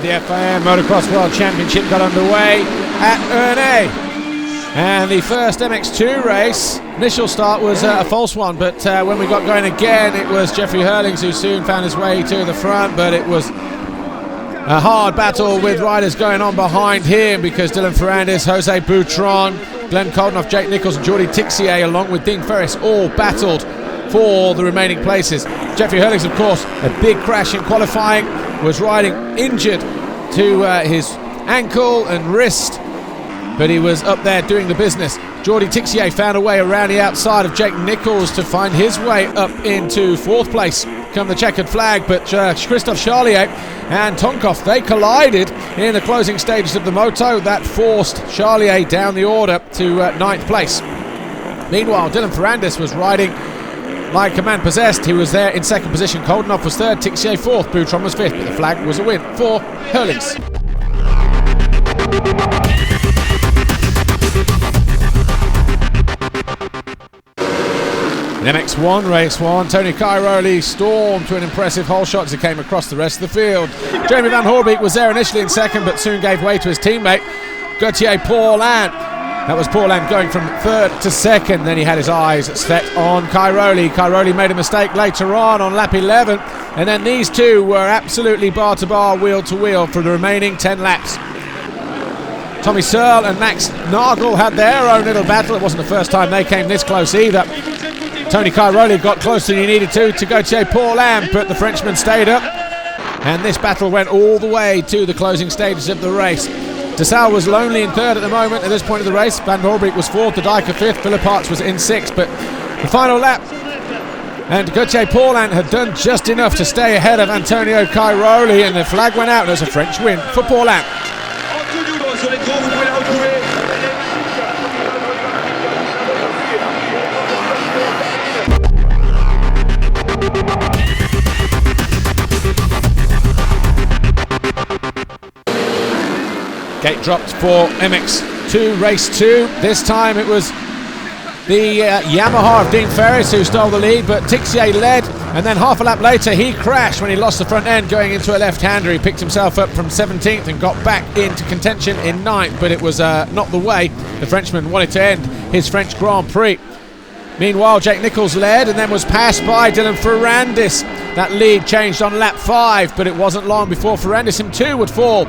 The FIM Motocross World Championship got underway at Ernée. And the first MX2 race, initial start was a false one, but when we got going again, it was Jeffrey Herlings who soon found his way to the front, but it was a hard battle with riders going on behind him because Dylan Ferrandis, Jose Boutron, Glenn Koldenoff, Jake Nichols and Jordi Tixier, along with Dean Ferris, all battled for the remaining places. Jeffrey Herlings, of course, a big crash in qualifying, was riding injured to his ankle and wrist, but he was up there doing the business. Jordi Tixier found a way around the outside of Jake Nichols to find his way up into fourth place come the checkered flag, but Christophe Charlier and Tonkov, they collided in the closing stages of the moto. That forced Charlier down the order to ninth place. Meanwhile, Dylan Ferrandis was riding like a man possessed. He was there in second position. Koldenoff was third, Tixier fourth, Boutron was fifth, but the flag was a win for Herlings. In MX1 Race One, Tony Cairoli stormed to an impressive hole shot as he came across the rest of the field. Jeremy Van Hoorbeek was there initially in second, but soon gave way to his teammate, Gauthier Paulin. That was Paulin going from third to second. Then he had his eyes set on Cairoli. Cairoli made a mistake later on lap 11, and then these two were absolutely bar to bar, wheel to wheel for the remaining 10 laps. Tommy Searle and Max Nagel had their own little battle. It wasn't the first time they came this close either. Tony Cairoli got closer than he needed to Gauthier Paulin, but the Frenchman stayed up, and this battle went all the way to the closing stages of the race. Dessau was lonely in third at the moment at this point of the race. Van Hoorbeek was fourth, De Dijker fifth, Philip Arts was in sixth, but the final lap, and Gauthier Paulin had done just enough to stay ahead of Antonio Cairoli, and the flag went out. It was a French win for Paulin. Gate dropped for MX2 Race 2. This time it was the Yamaha of Dean Ferris who stole the lead, but Tixier led, and then half a lap later he crashed when he lost the front end going into a left-hander. He picked himself up from 17th and got back into contention in 9th, but it was not the way the Frenchman wanted to end his French Grand Prix. Meanwhile, Jake Nichols led and then was passed by Dylan Ferrandis. That lead changed on lap 5, but it wasn't long before Ferrandis him too would fall,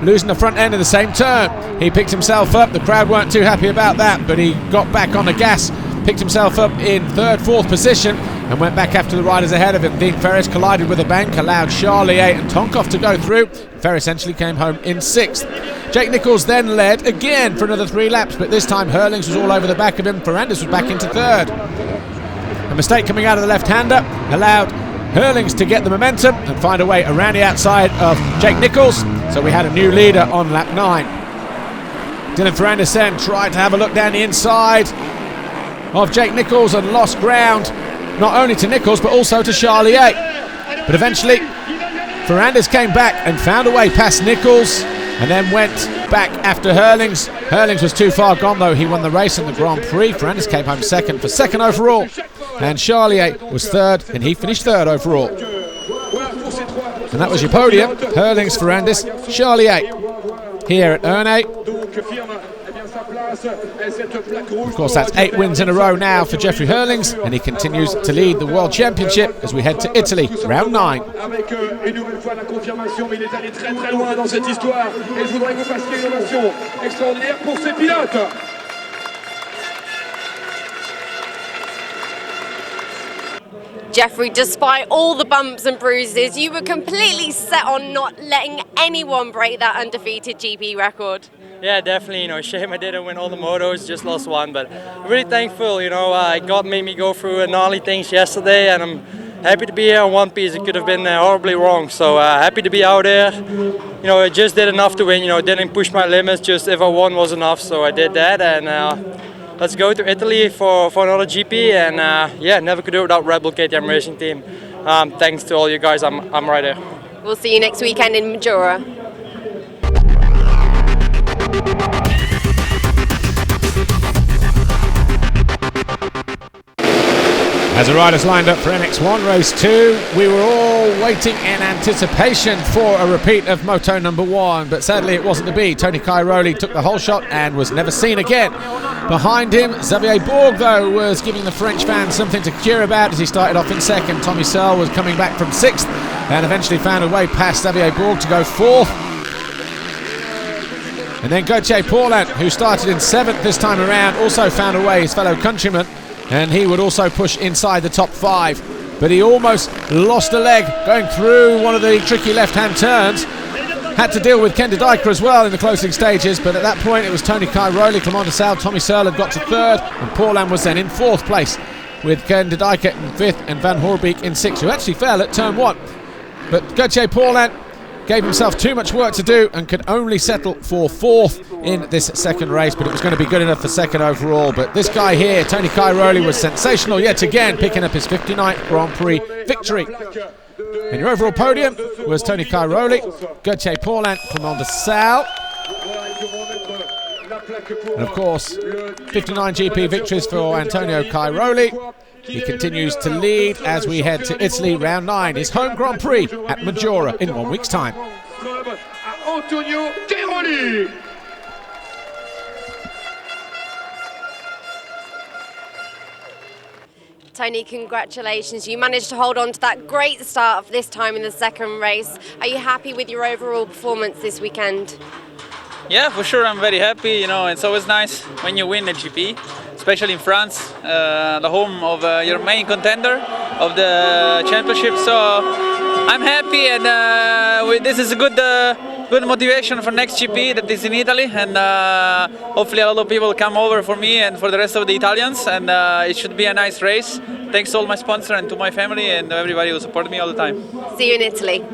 losing the front end of the same turn. He picked himself up. The crowd weren't too happy about that, but he got back on the gas, picked himself up in third, fourth position, and went back after the riders ahead of him. Dean Ferris collided with a bank, allowed Charlier and Tonkov to go through. Ferris essentially came home in 6th. Jake Nichols then led again for another 3 laps, but this time Herlings was all over the back of him. Ferrandis was back into 3rd. A mistake coming out of the left-hander allowed Herlings to get the momentum and find a way around the outside of Jake Nichols. So we had a new leader on lap 9. Dylan Ferrandis then tried to have a look down the inside of Jake Nichols and lost ground, not only to Nichols but also to Charlier. But eventually Ferrandis came back and found a way past Nichols and then went back after Herlings. Herlings was too far gone though. He won the race and the Grand Prix. Ferrandis came home second for second overall, and Charlier was 3rd and he finished 3rd overall. And that was your podium: Herlings, Ferrandis, Charlier here at Ernée. Of course, that's 8 wins in a row now for Jeffrey Herlings, and he continues to lead the World Championship as we head to Italy, round 9. Jeffrey, despite all the bumps and bruises, you were completely set on not letting anyone break that undefeated GP record. Yeah, definitely. Shame I didn't win all the motos, just lost one. But I'm really thankful. God made me go through gnarly things yesterday, and I'm happy to be here on one piece. It could have been horribly wrong. So happy to be out there. I just did enough to win. Didn't push my limits. Just if I won was enough. So I did that, and let's go to Italy for another GP. And never could do it without Red Bull KTM Racing Team. Thanks to all you guys. I'm right there. We'll see you next weekend in Majora. As the riders lined up for MX1 Race 2, we were all waiting in anticipation for a repeat of Moto number 1, but sadly it wasn't to be. Tony Cairoli took the whole shot and was never seen again. Behind him, Xavier Bourg, though, was giving the French fans something to cheer about as he started off in second. Tommy Searle was coming back from 6th and eventually found a way past Xavier Bourg to go 4th. And then Gauthier Paulin, who started in 7th this time around, also found a way, his fellow countryman, and he would also push inside the top 5. But he almost lost a leg going through one of the tricky left-hand turns. Had to deal with Ken de Dijker as well in the closing stages, but at that point it was Tony Cairoli, Clément de Sal, Tommy Searle had got to 3rd, and Paulin was then in 4th place, with Ken de Dijker in 5th and Van Hoorbeek in 6th, who actually fell at turn 1. But Gauthier Paulin gave himself too much work to do and could only settle for 4th in this second race, but it was going to be good enough for 2nd overall. But this guy here, Tony Cairoli, was sensational yet again, picking up his 59th Grand Prix victory. And your overall podium was Tony Cairoli, Gauthier Paulin, Clément de Sal, and of course 59 GP victories for Antonio Cairoli. He continues to lead as we head to Italy, round 9, his home Grand Prix at Maggiora in 1 week's time. Antonio Cairoli. Tony, congratulations. You managed to hold on to that great start this time in the second race. Are you happy with your overall performance this weekend? Yeah, for sure, I'm very happy. You know, it's always nice when you win a GP, especially in France, the home of your main contender of the championship. So I'm happy, and this is a good motivation for next GP that is in Italy, and hopefully a lot of people come over for me and for the rest of the Italians, and it should be a nice race. Thanks to all my sponsors and to my family and everybody who supported me all the time. See you in Italy.